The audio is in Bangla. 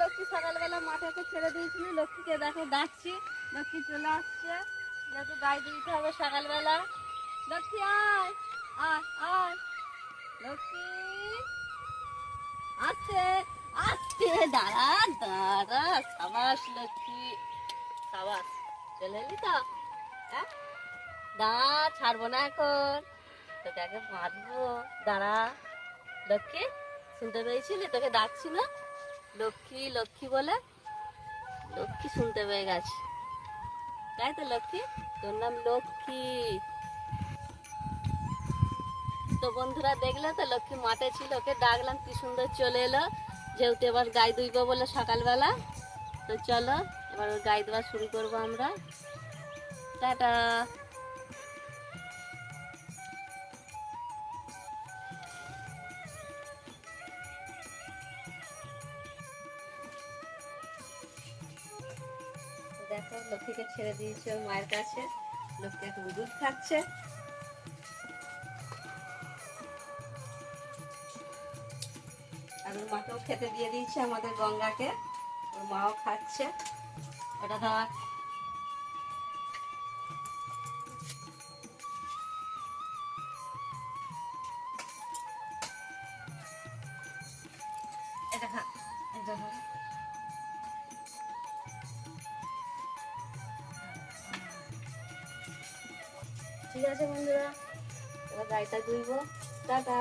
লক্ষ্মী সকালবেলা মাঠেতে ছেড়ে দিয়েছিলি, লক্ষ্মীকে দেখো ডাকছি, লক্ষ্মী চলে আসছে। যেহেতু গাই দিতে হবে সকালবেলা। লক্ষ্মী আয়, আয় আয়, লক্ষ্মী আসছে, আসছে, দাঁড়া দাঁড়া, সাবাস লক্ষ্মী, সাবাস। চলে এলি তো? হ্যাঁ, দাঁড়া, ছাড়বো না এখন, তোকে আগে বাঁধবো, দাঁড়া। লক্ষ্মী, শুনতে পেয়েছিলি তোকে ডাকছি না? লক্ষ্মী লক্ষ্মী বলে, লক্ষ্মী শুনতে পেয়ে গেছে, তাই তো লক্ষ্মী? তোর নাম লক্ষ্মী। তো বন্ধুরা দেখলে তো, লক্ষ্মী মাঠে ছিল, ওকে ডাকলাম কি সুন্দর চলে এলো। যেহেতু এবার গাই দুইবো বলে সকালবেলা, তো চলো এবার ওর গাই দেওয়া শুরু করবো আমরা। টাটা। দেখো লক্ষ্মীকে ছেড়ে দিয়েছে ওর মায়ের কাছে, লক্ষ্মী এখন দুধ খাচ্ছে। আর ওর মাকেও খেতে দিয়ে দিয়েছে, আমাদের গঙ্গাকে, ওর মাও খাচ্ছে। এটা ধর, এটা খা, এটা ধর। ঠিক আছে বন্ধুরা, এবার গাইটা দুইবো। টাটা।